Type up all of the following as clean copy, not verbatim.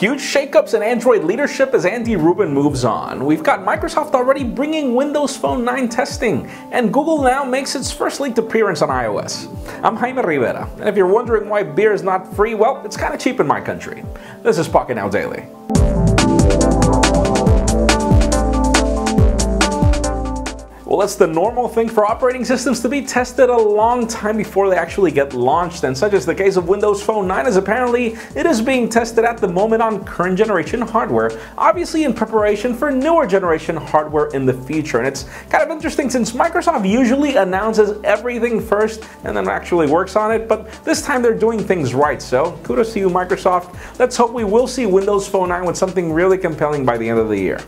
Huge shakeups in Android leadership as Andy-Rubin moves on. We've got Microsoft already bringing Windows Phone 9 testing, and Google now makes its first leaked appearance on iOS. I'm Jaime Rivera, and if you're wondering why beer is not free, well, it's kind of cheap in my country. This is Pocketnow Daily. Well, it's the normal thing for operating systems to be tested a long time before they actually get launched, and such is the case of Windows Phone 9, as apparently it is being tested at the moment on current generation hardware, obviously in preparation for newer generation hardware in the future. And it's kind of interesting since Microsoft usually announces everything first and then actually works on it, but this time they're doing things right, so kudos to you, Microsoft. Let's hope we will see Windows Phone 9 with something really compelling by the end of the year.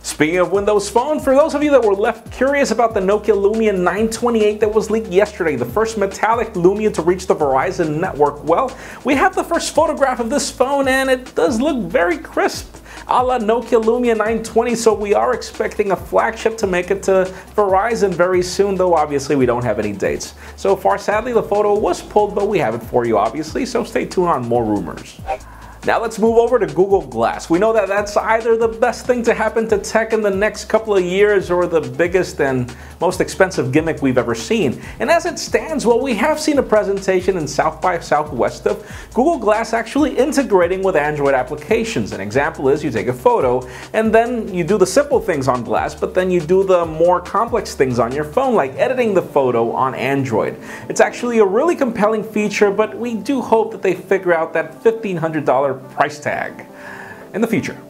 Speaking of Windows Phone, for those of you that were left curious about the Nokia Lumia 928 that was leaked yesterday, the first metallic Lumia to reach the Verizon network, well, we have the first photograph of this phone and it does look very crisp, a la Nokia Lumia 920, so we are expecting a flagship to make it to Verizon very soon, though obviously we don't have any dates. So far, sadly, the photo was pulled, but we have it for you, obviously, so stay tuned on more rumors. Now let's move over to Google Glass. We know that that's either the best thing to happen to tech in the next couple of years or the biggest and most expensive gimmick we've ever seen. And as it stands, well, we have seen a presentation in South by Southwest of Google Glass actually integrating with Android applications. An example is you take a photo and then you do the simple things on Glass, but then you do the more complex things on your phone, like editing the photo on Android. It's actually a really compelling feature, but we do hope that they figure out that $1,500 price tag in the future.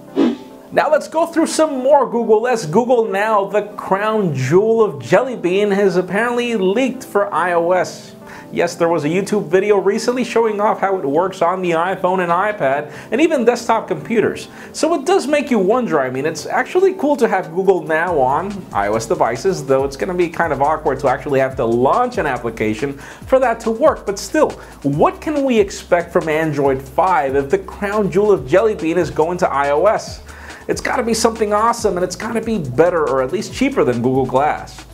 Now let's go through some more Google. As Google Now, the crown jewel of Jelly Bean, has apparently leaked for iOS. Yes, there was a YouTube video recently showing off how it works on the iPhone and iPad and even desktop computers. So it does make you wonder. I mean, it's actually cool to have Google Now on iOS devices, though it's going to be kind of awkward to actually have to launch an application for that to work. But still, what can we expect from Android 5 if the crown jewel of Jelly Bean is going to iOS? It's got to be something awesome, and it's got to be better or at least cheaper than Google Glass.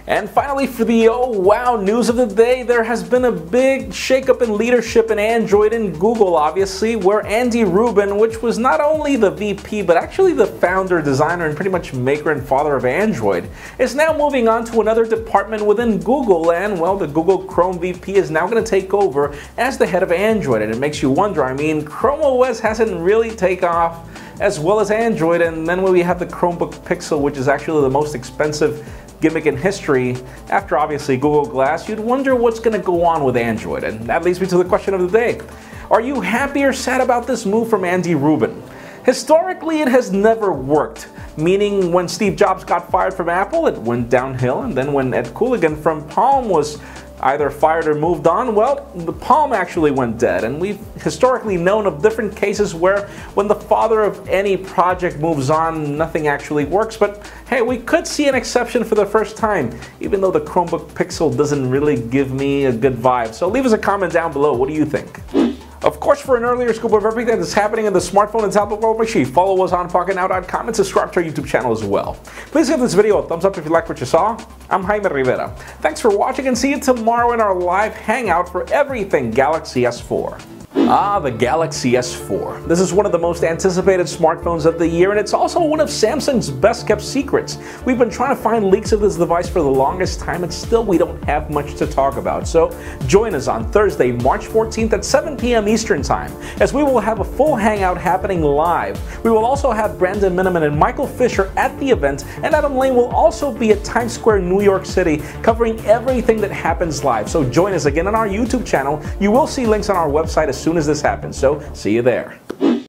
And finally, for the oh wow news of the day, there has been a big shakeup in leadership in Android and Google, obviously, where Andy-Rubin, which was not only the VP but actually the founder, designer, and pretty much maker and father of Android, is now moving on to another department within Google, and well, the Google Chrome VP is now going to take over as the head of Android. And it makes you wonder, I mean, Chrome OS hasn't really taken off as well as Android, and then we have the Chromebook Pixel, which is actually the most expensive gimmick in history after obviously Google Glass. You'd wonder what's going to go on with Android, and that leads me to the question of the day. Are you happy or sad about this move from Andy-Rubin? Historically, it has never worked, meaning when Steve Jobs got fired from Apple, it went downhill, and then when Ed Cooligan from Palm was either fired or moved on, well, the Palm actually went dead. And we've historically known of different cases where when the father of any project moves on, nothing actually works. But hey, we could see an exception for the first time, even though the Chromebook Pixel doesn't really give me a good vibe. So leave us a comment down below. What do you think? Of course, for an earlier scoop of everything that's happening in the smartphone and tablet world, make sure you follow us on Pocketnow.com and subscribe to our YouTube channel as well. Please give this video a thumbs up if you like what you saw. I'm Jaime Rivera. Thanks for watching, and see you tomorrow in our live hangout for everything Galaxy S4. The Galaxy S4. This is one of the most anticipated smartphones of the year, and it's also one of Samsung's best kept secrets. We've been trying to find leaks of this device for the longest time, and still we don't have much to talk about. So join us on Thursday, March 14th at 7 p.m. Eastern Time, as we will have a full hangout happening live. We will also have Brandon Miniman and Michael Fisher at the event, and Adam Lane will also be at Times Square, New York City, covering everything that happens live. So join us again on our YouTube channel. You will see links on our website as soon as this happens, so see you there.